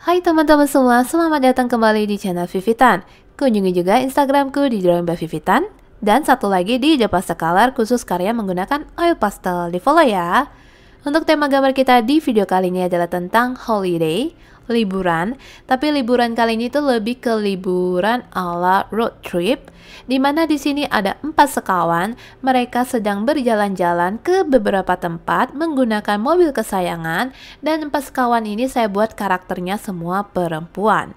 Hai teman-teman semua, selamat datang kembali di channel Vivitan. Kunjungi juga Instagramku di Drawing by Vivitan. Dan satu lagi di The Pastel Color khusus karya menggunakan oil pastel. Di follow ya. Untuk tema gambar kita di video kali ini adalah tentang holiday, liburan. Tapi liburan kali ini tuh lebih ke liburan ala road trip. Dimana di sini ada 4 sekawan, mereka sedang berjalan-jalan ke beberapa tempat menggunakan mobil kesayangan. Dan 4 sekawan ini saya buat karakternya semua perempuan.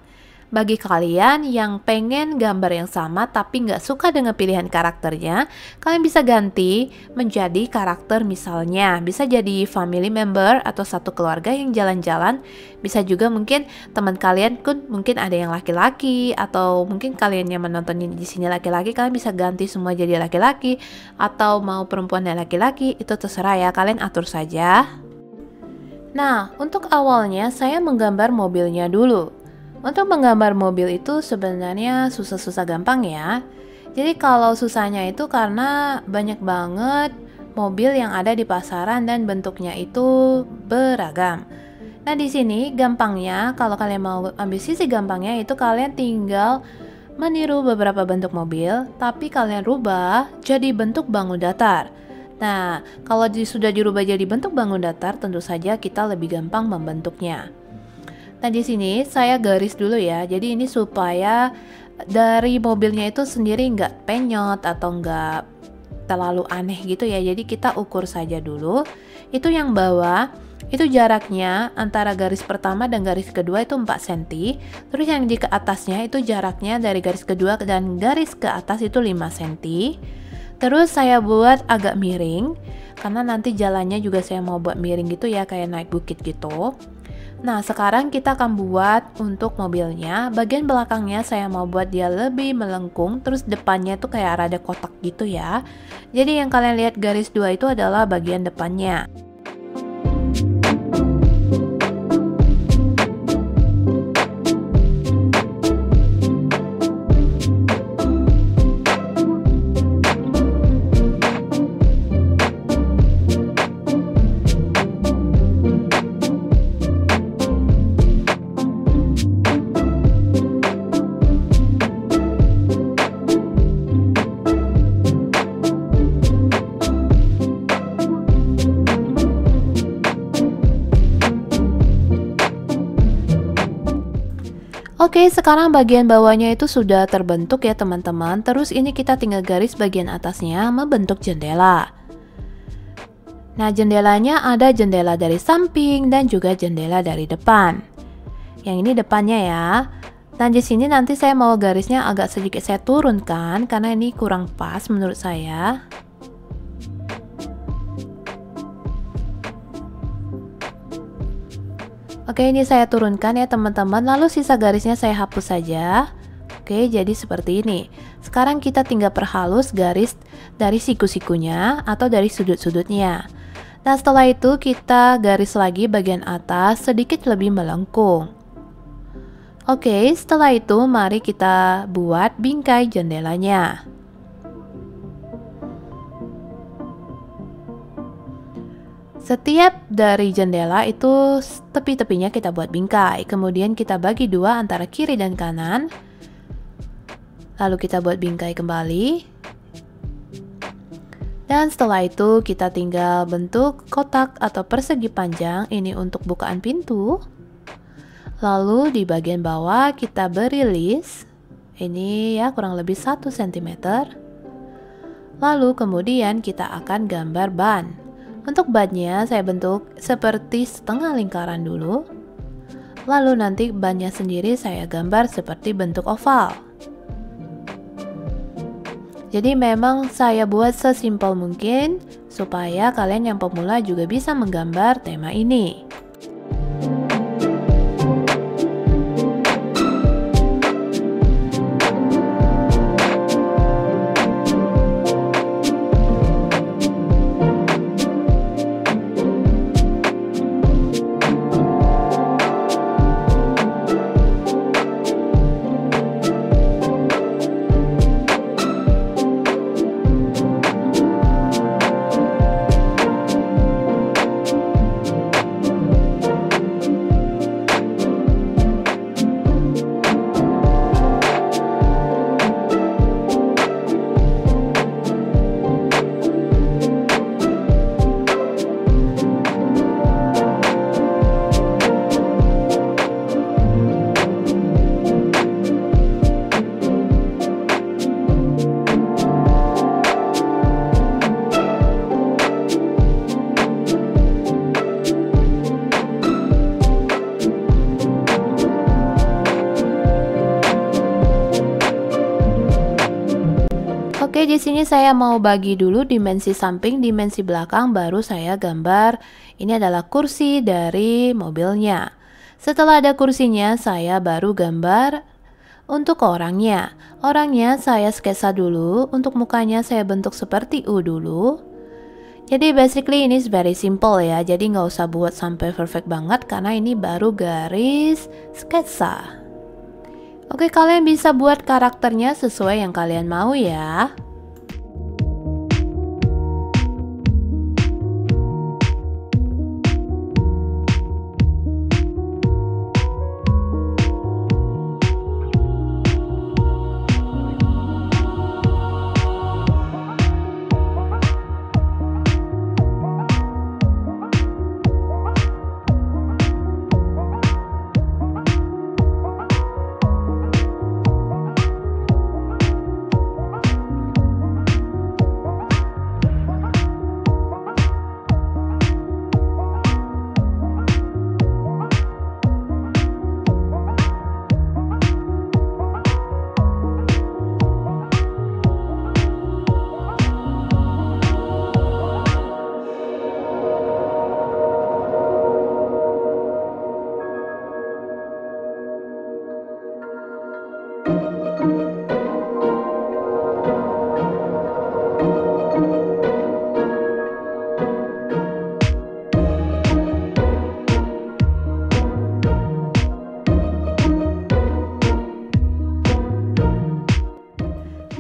Bagi kalian yang pengen gambar yang sama tapi nggak suka dengan pilihan karakternya, kalian bisa ganti menjadi karakter, misalnya bisa jadi family member atau satu keluarga yang jalan-jalan. Bisa juga mungkin teman kalian mungkin ada yang laki-laki, atau mungkin kalian yang menonton di sini laki-laki, kalian bisa ganti semua jadi laki-laki, atau mau perempuan dan laki-laki, itu terserah ya, kalian atur saja. Nah, untuk awalnya saya menggambar mobilnya dulu. Untuk menggambar mobil itu sebenarnya susah-susah gampang ya. Jadi kalau susahnya itu karena banyak banget mobil yang ada di pasaran dan bentuknya itu beragam. Nah, di sini gampangnya, kalau kalian mau ambil sisi gampangnya, itu kalian tinggal meniru beberapa bentuk mobil, tapi kalian rubah jadi bentuk bangun datar. Nah, kalau sudah dirubah jadi bentuk bangun datar, tentu saja kita lebih gampang membentuknya. Nah, di sini saya garis dulu ya. Jadi ini supaya dari mobilnya itu sendiri nggak penyot atau nggak terlalu aneh gitu ya. Jadi kita ukur saja dulu. Itu yang bawah, itu jaraknya antara garis pertama dan garis kedua itu 4 cm. Terus yang di ke atasnya itu jaraknya dari garis kedua dan garis ke atas itu 5 cm. Terus saya buat agak miring, karena nanti jalannya juga saya mau buat miring gitu ya, kayak naik bukit gitu. Nah, sekarang kita akan buat untuk mobilnya. Bagian belakangnya saya mau buat dia lebih melengkung, terus depannya tuh kayak rada kotak gitu ya. Jadi yang kalian lihat garis 2 itu adalah bagian depannya. Oke, sekarang bagian bawahnya itu sudah terbentuk ya teman-teman. Terus ini kita tinggal garis bagian atasnya membentuk jendela. Nah, jendelanya ada jendela dari samping dan juga jendela dari depan. Yang ini depannya ya. Dan di sini nanti saya mau garisnya agak sedikit saya turunkan karena ini kurang pas menurut saya. Oke, ini saya turunkan ya teman-teman, lalu sisa garisnya saya hapus saja. Oke, jadi seperti ini. Sekarang kita tinggal perhalus garis dari siku-sikunya atau dari sudut-sudutnya. Nah, setelah itu kita garis lagi bagian atas sedikit lebih melengkung. Oke, setelah itu mari kita buat bingkai jendelanya. Setiap dari jendela itu tepi-tepinya kita buat bingkai. Kemudian kita bagi dua antara kiri dan kanan. Lalu kita buat bingkai kembali. Dan setelah itu kita tinggal bentuk kotak atau persegi panjang. Ini untuk bukaan pintu. Lalu di bagian bawah kita beri list. Ini ya kurang lebih 1 cm. Lalu kemudian kita akan gambar ban. Untuk bannya saya bentuk seperti setengah lingkaran dulu. Lalu nanti bannya sendiri saya gambar seperti bentuk oval. Jadi memang saya buat sesimpel mungkin supaya kalian yang pemula juga bisa menggambar tema ini. Oke, di sini saya mau bagi dulu dimensi samping, dimensi belakang, baru saya gambar. Ini adalah kursi dari mobilnya. Setelah ada kursinya, saya baru gambar untuk orangnya. Orangnya saya sketsa dulu, untuk mukanya saya bentuk seperti U dulu. Jadi basically ini very simple ya, jadi nggak usah buat sampai perfect banget karena ini baru garis sketsa. Oke, kalian bisa buat karakternya sesuai yang kalian mau ya.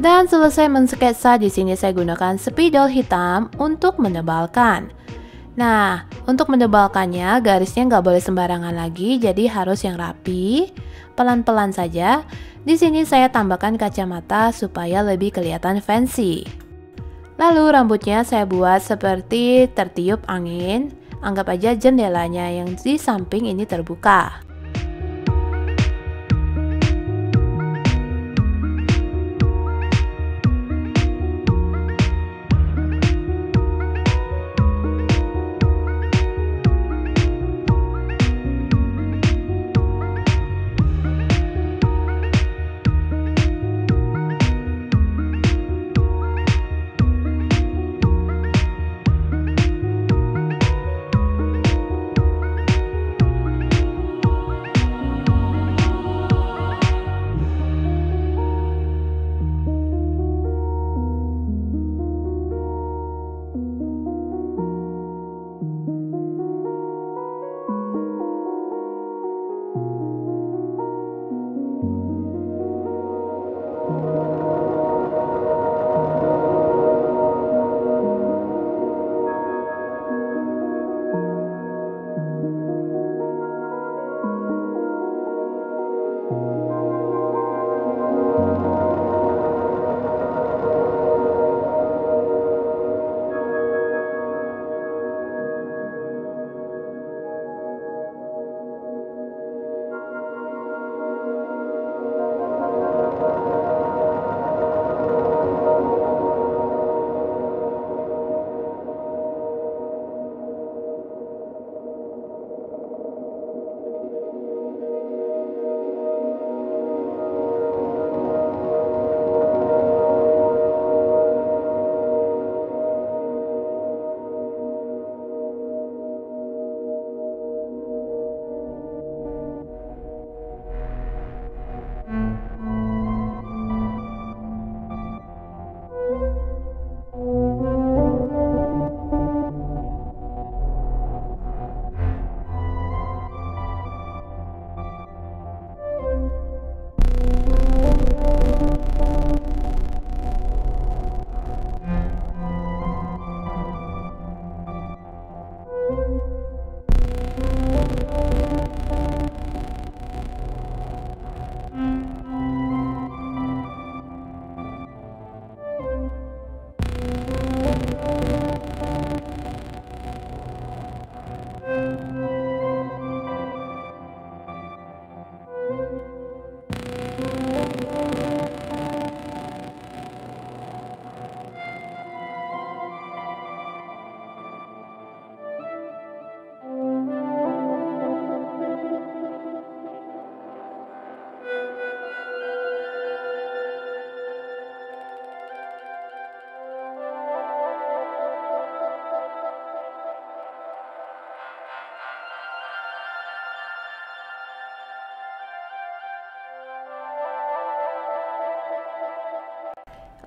Dan selesai mensketsa, di sini saya gunakan spidol hitam untuk menebalkan. Nah, untuk menebalkannya garisnya nggak boleh sembarangan lagi, jadi harus yang rapi, pelan-pelan saja. Di sini saya tambahkan kacamata supaya lebih kelihatan fancy. Lalu rambutnya saya buat seperti tertiup angin. Anggap aja jendelanya yang di samping ini terbuka.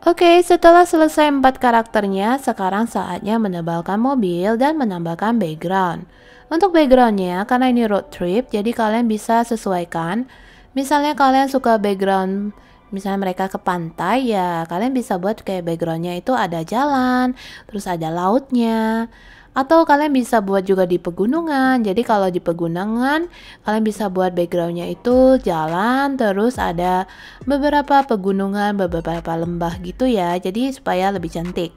Oke, setelah selesai 4 karakternya, sekarang saatnya menebalkan mobil dan menambahkan background. Untuk backgroundnya, karena ini road trip, jadi kalian bisa sesuaikan. Misalnya kalian suka background, misalnya mereka ke pantai, ya kalian bisa buat kayak backgroundnya itu ada jalan, terus ada lautnya. Atau kalian bisa buat juga di pegunungan. Jadi kalau di pegunungan, kalian bisa buat backgroundnya itu jalan, terus ada beberapa pegunungan, beberapa lembah gitu ya. Jadi supaya lebih cantik.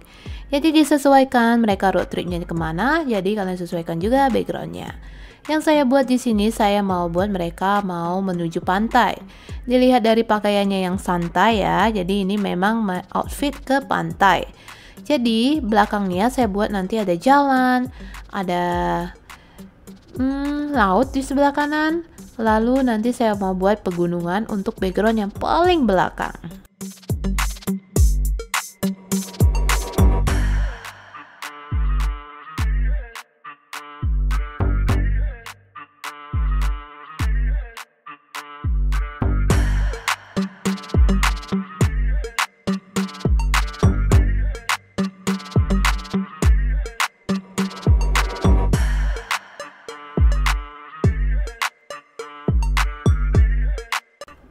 Jadi disesuaikan mereka road tripnya kemana. Jadi kalian sesuaikan juga backgroundnya. Yang saya buat di sini, saya mau buat mereka mau menuju pantai. Dilihat dari pakaiannya yang santai ya. Jadi ini memang outfit ke pantai. Jadi belakangnya saya buat nanti ada jalan, ada laut di sebelah kanan. Lalu nanti saya mau buat pegunungan untuk background yang paling belakang.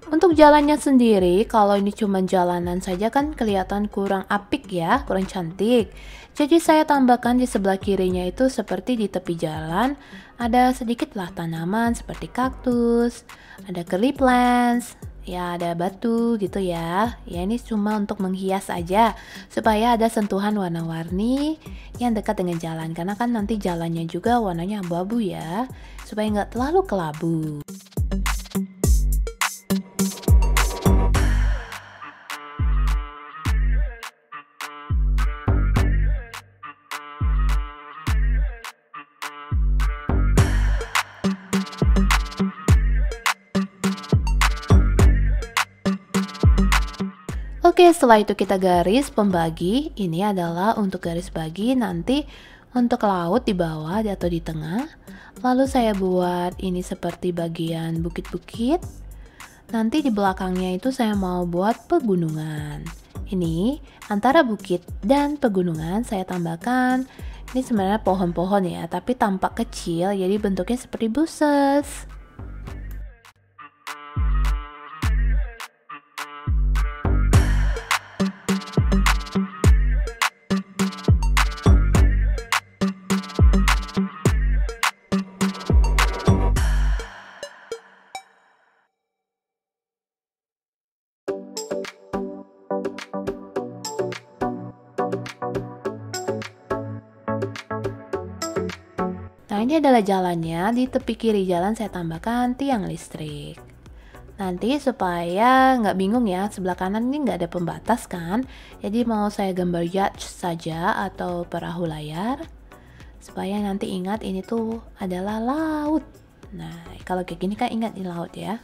Untuk jalannya sendiri, kalau ini cuma jalanan saja kan kelihatan kurang apik ya, kurang cantik. Jadi saya tambahkan di sebelah kirinya itu seperti di tepi jalan, ada sedikitlah tanaman seperti kaktus, ada curly plants, ya ada batu gitu ya. Ya ini cuma untuk menghias aja, supaya ada sentuhan warna-warni yang dekat dengan jalan. Karena kan nanti jalannya juga warnanya abu-abu ya, supaya nggak terlalu kelabu. Oke, setelah itu kita garis pembagi. Ini adalah untuk garis bagi nanti untuk laut di bawah atau di tengah. Lalu saya buat ini seperti bagian bukit-bukit. Nanti di belakangnya itu saya mau buat pegunungan. Ini antara bukit dan pegunungan saya tambahkan. Ini sebenarnya pohon-pohon ya, tapi tampak kecil jadi bentuknya seperti buses. Nah, ini adalah jalannya. Di tepi kiri jalan saya tambahkan tiang listrik. Nanti supaya nggak bingung ya, sebelah kanan ini nggak ada pembatas kan. Jadi mau saya gambar yacht saja atau perahu layar. Supaya nanti ingat ini tuh adalah laut. Nah, kalau kayak gini kan ingat ini laut ya.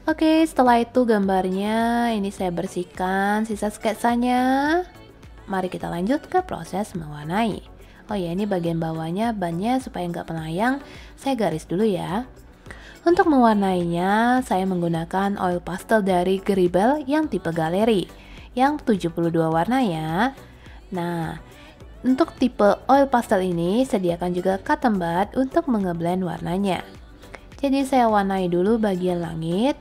Oke, setelah itu gambarnya ini saya bersihkan sisa sketsanya. Mari kita lanjut ke proses mewarnai. Oh ya, ini bagian bawahnya bannya supaya nggak melayang, saya garis dulu ya. Untuk mewarnainya, saya menggunakan oil pastel dari Geribel yang tipe galeri, yang 72 warna ya. Nah, untuk tipe oil pastel ini, sediakan juga cotton bud untuk mengeblend warnanya. Jadi saya warnai dulu bagian langit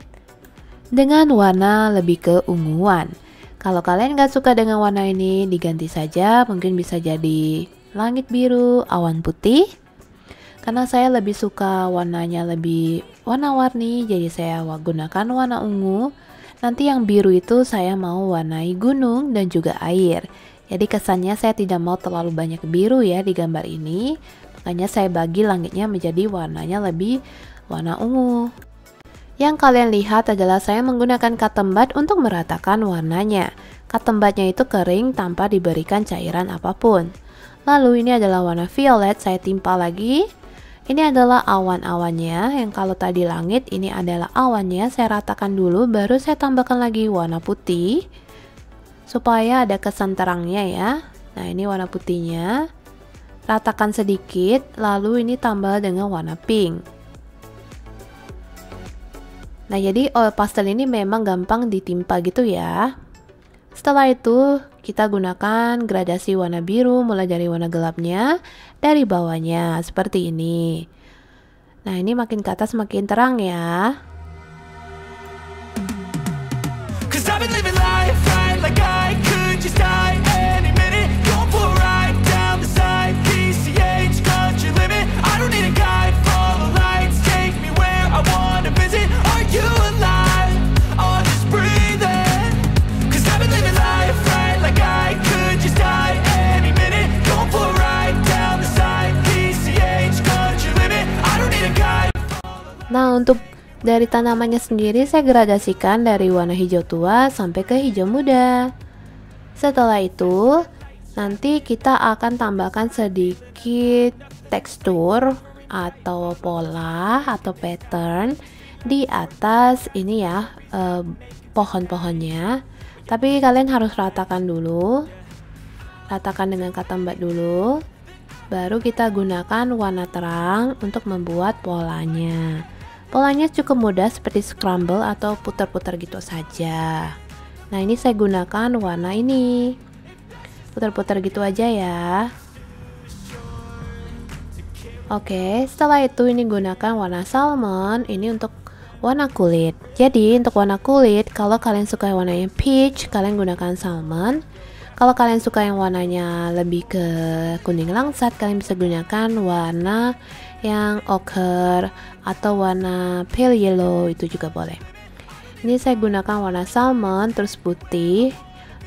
dengan warna lebih keunguan. Kalau kalian nggak suka dengan warna ini, diganti saja, mungkin bisa jadi langit biru, awan putih. Karena saya lebih suka warnanya lebih warna-warni, jadi saya gunakan warna ungu. Nanti yang biru itu saya mau warnai gunung dan juga air. Jadi kesannya saya tidak mau terlalu banyak biru ya di gambar ini. Makanya saya bagi langitnya menjadi warnanya lebih warna ungu. Yang kalian lihat adalah saya menggunakan cotton bud untuk meratakan warnanya. Cotton budnya itu kering tanpa diberikan cairan apapun. Lalu ini adalah warna violet, saya timpa lagi. Ini adalah awan-awannya, yang kalau tadi langit, ini adalah awannya. Saya ratakan dulu, baru saya tambahkan lagi warna putih. Supaya ada kesan terangnya ya. Nah, ini warna putihnya. Ratakan sedikit, lalu ini tambah dengan warna pink. Nah, jadi oil pastel ini memang gampang ditimpa gitu ya. Setelah itu, kita gunakan gradasi warna biru mulai dari warna gelapnya, dari bawahnya, seperti ini. Nah, ini makin ke atas makin terang ya. Nah, untuk dari tanamannya sendiri saya gradasikan dari warna hijau tua sampai ke hijau muda. Setelah itu, nanti kita akan tambahkan sedikit tekstur atau pola atau pattern di atas ini ya, pohon-pohonnya. Tapi kalian harus ratakan dulu. Ratakan dengan cotton bud dulu. Baru kita gunakan warna terang untuk membuat polanya. Polanya cukup mudah seperti scramble atau putar-putar gitu saja. Nah, ini saya gunakan warna ini. Putar-putar gitu aja ya. Oke, setelah itu ini gunakan warna salmon. Ini untuk warna kulit. Jadi, untuk warna kulit, kalau kalian suka yang warnanya peach, kalian gunakan salmon. Kalau kalian suka yang warnanya lebih ke kuning langsat, kalian bisa gunakan warna yang ochre atau warna pale yellow, itu juga boleh. Ini saya gunakan warna salmon, terus putih,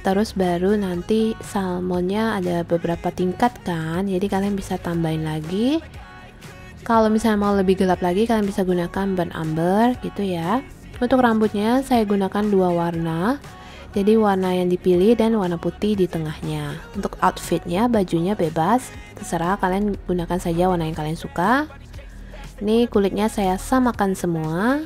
terus baru nanti salmonnya ada beberapa tingkat kan, jadi kalian bisa tambahin lagi. Kalau misalnya mau lebih gelap lagi, kalian bisa gunakan burnt umber gitu ya. Untuk rambutnya saya gunakan dua warna. Jadi warna yang dipilih dan warna putih di tengahnya. Untuk outfitnya, bajunya bebas, terserah kalian gunakan saja warna yang kalian suka. Ini kulitnya saya samakan semua.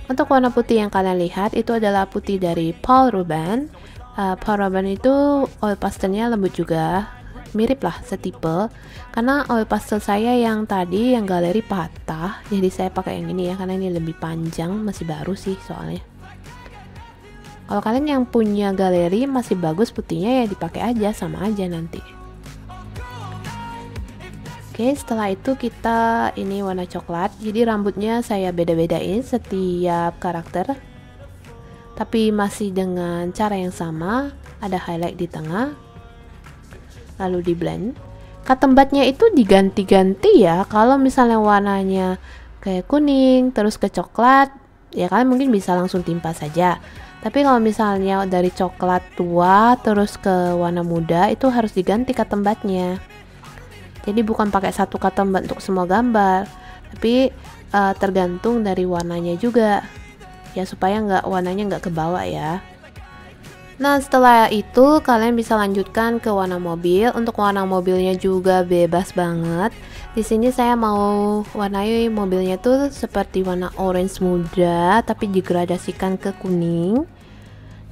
Untuk warna putih yang kalian lihat itu adalah putih dari Paul Ruben. Paul Ruben itu oil pastelnya lembut juga, mirip lah setipe. Karena oil pastel saya yang tadi yang galeri patah, jadi saya pakai yang ini ya, karena ini lebih panjang, masih baru sih soalnya. Kalau kalian yang punya galeri masih bagus putihnya ya dipakai aja, sama aja nanti. Oke, setelah itu kita ini warna coklat. Jadi rambutnya saya beda-bedain setiap karakter. Tapi masih dengan cara yang sama, ada highlight di tengah. Lalu di blend. Cotton budnya itu diganti-ganti ya. Kalau misalnya warnanya kayak kuning terus ke coklat, ya kalian mungkin bisa langsung timpa saja. Tapi kalau misalnya dari coklat tua terus ke warna muda, itu harus diganti cotton budnya. Jadi bukan pakai satu cotton bud untuk semua gambar, tapi tergantung dari warnanya juga, ya supaya warnanya nggak kebawa ya. Nah, setelah itu kalian bisa lanjutkan ke warna mobil. Untuk warna mobilnya juga bebas banget. Di sini saya mau warnai mobilnya tuh seperti warna orange muda, tapi digradasikan ke kuning.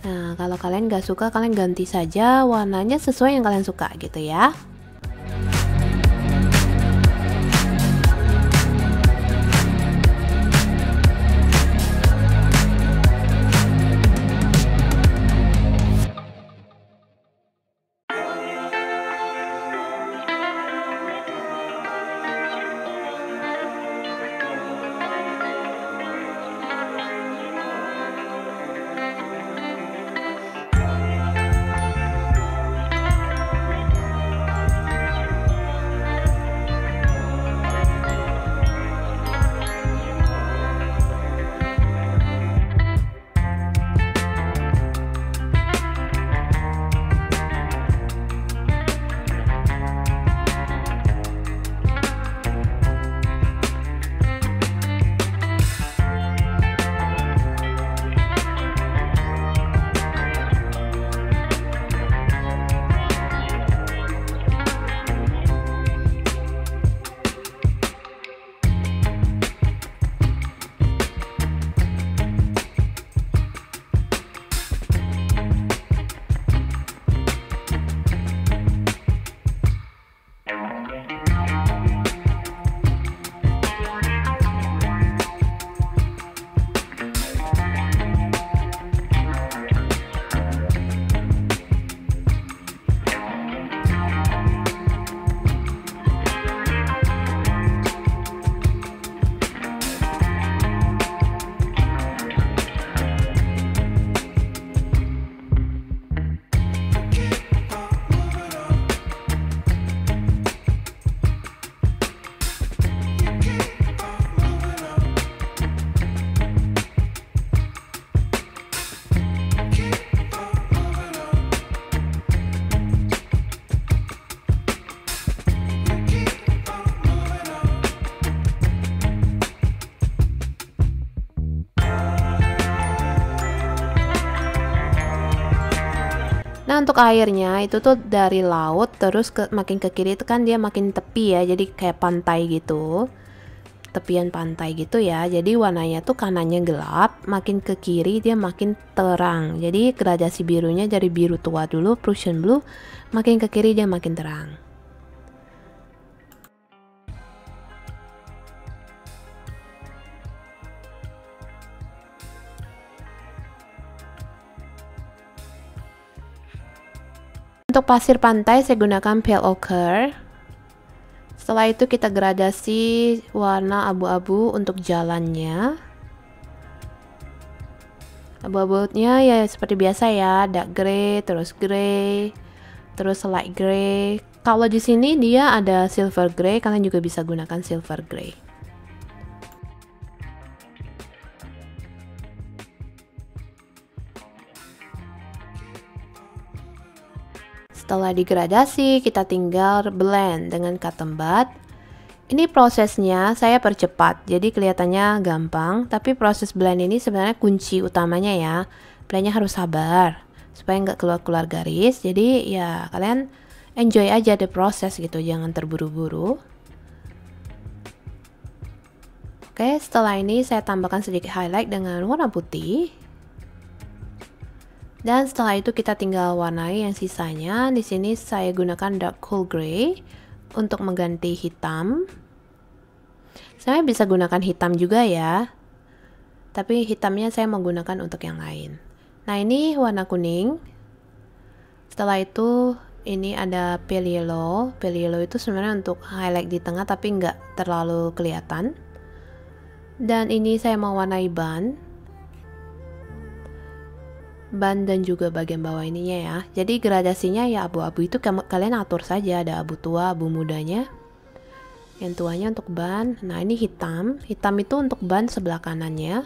Nah, kalau kalian nggak suka, kalian ganti saja warnanya sesuai yang kalian suka gitu ya. Nah, untuk airnya itu tuh dari laut terus makin ke kiri itu kan dia makin tepi ya, jadi kayak pantai gitu. Tepian pantai gitu ya. Jadi warnanya tuh kanannya gelap, makin ke kiri dia makin terang. Jadi gradasi birunya dari biru tua dulu, Prussian blue, makin ke kiri dia makin terang. Untuk pasir pantai saya gunakan pale ochre. Setelah itu kita gradasi warna abu-abu untuk jalannya. Abu-abunya ya seperti biasa ya, dark grey, terus light grey. Kalau di sini dia ada silver grey, kalian juga bisa gunakan silver grey. Setelah digradasi, kita tinggal blend dengan cotton bud. Ini prosesnya saya percepat, jadi kelihatannya gampang, tapi proses blend ini sebenarnya kunci utamanya ya. Blendnya harus sabar, supaya nggak keluar-keluar garis. Jadi ya kalian enjoy aja the proses gitu, jangan terburu-buru. Oke, setelah ini saya tambahkan sedikit highlight dengan warna putih. Dan setelah itu kita tinggal warnai yang sisanya. Di sini saya gunakan dark cool grey untuk mengganti hitam. Saya bisa gunakan hitam juga ya. Tapi hitamnya saya menggunakan untuk yang lain. Nah, ini warna kuning. Setelah itu ini ada pale yellow. Pale yellow itu sebenarnya untuk highlight di tengah tapi nggak terlalu kelihatan. Dan ini saya mau warnai ban dan juga bagian bawah ininya ya. Jadi gradasinya ya abu-abu itu kalian atur saja, ada abu tua, abu mudanya. Yang tuanya untuk ban. Nah, ini hitam. Hitam itu untuk ban sebelah kanannya.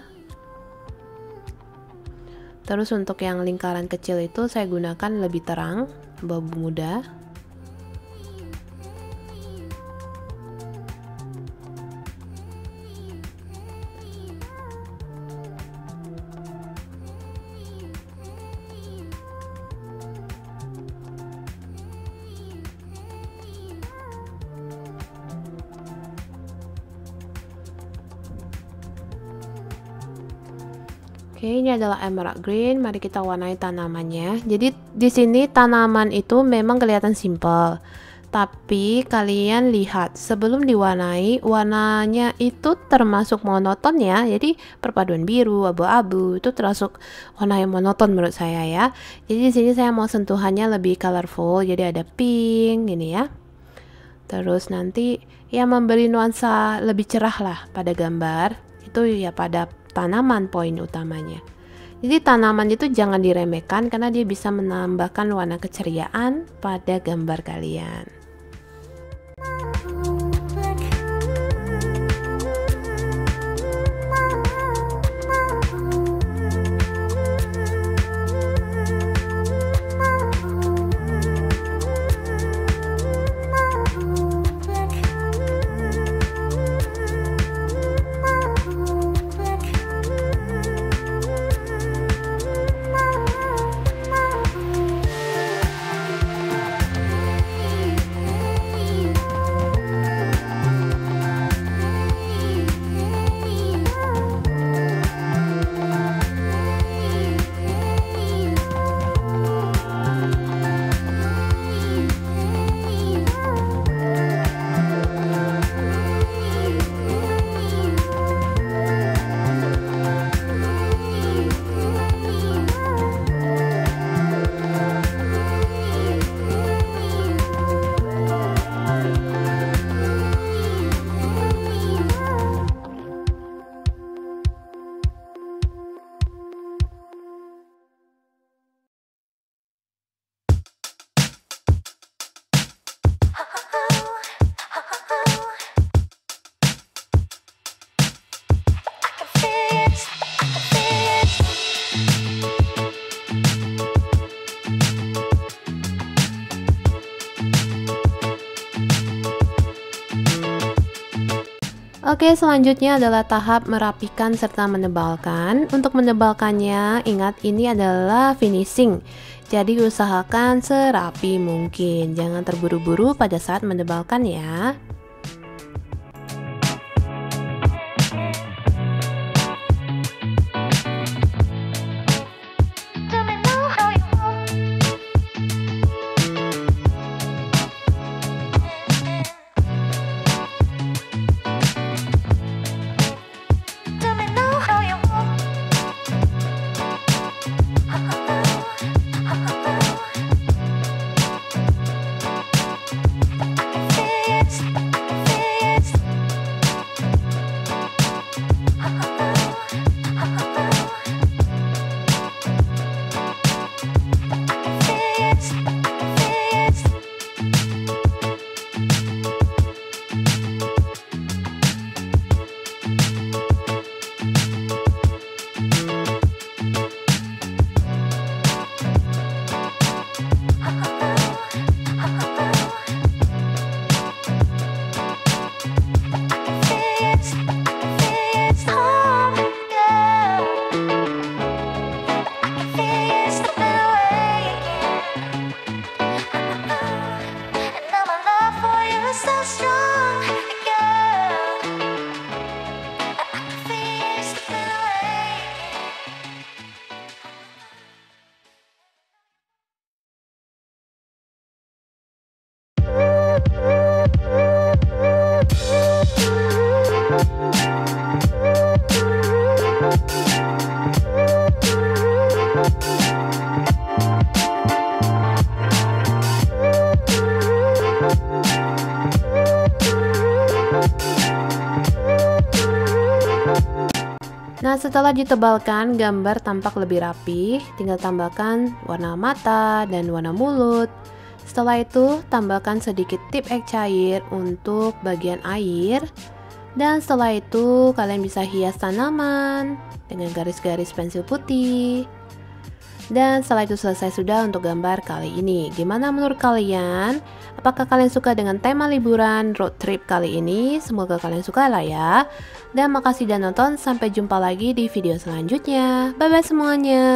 Terus untuk yang lingkaran kecil itu saya gunakan lebih terang, abu-abu muda. Oke, ini adalah emerald green. Mari kita warnai tanamannya. Jadi di sini tanaman itu memang kelihatan simple. Tapi kalian lihat sebelum diwarnai, warnanya itu termasuk monoton ya. Jadi perpaduan biru, abu-abu itu termasuk warna yang monoton menurut saya ya. Jadi di sini saya mau sentuhannya lebih colorful. Jadi ada pink ini ya. Terus nanti ya memberi nuansa lebih cerah lah pada gambar. Itu ya pada tanaman poin utamanya. Jadi tanaman itu jangan diremehkan karena dia bisa menambahkan warna keceriaan pada gambar kalian. Oke, selanjutnya adalah tahap merapikan serta menebalkan. Untuk menebalkannya, ingat ini adalah finishing. Jadi usahakan serapi mungkin. Jangan terburu-buru pada saat menebalkan ya. Nah, setelah ditebalkan, gambar tampak lebih rapi. Tinggal tambahkan warna mata dan warna mulut. Setelah itu, tambahkan sedikit tip ek cair untuk bagian air. Dan setelah itu, kalian bisa hias tanaman dengan garis-garis pensil putih. Dan setelah itu selesai sudah untuk gambar kali ini. Gimana menurut kalian? Apakah kalian suka dengan tema liburan road trip kali ini? Semoga kalian suka lah ya. Dan makasih sudah nonton, sampai jumpa lagi di video selanjutnya. Bye bye semuanya.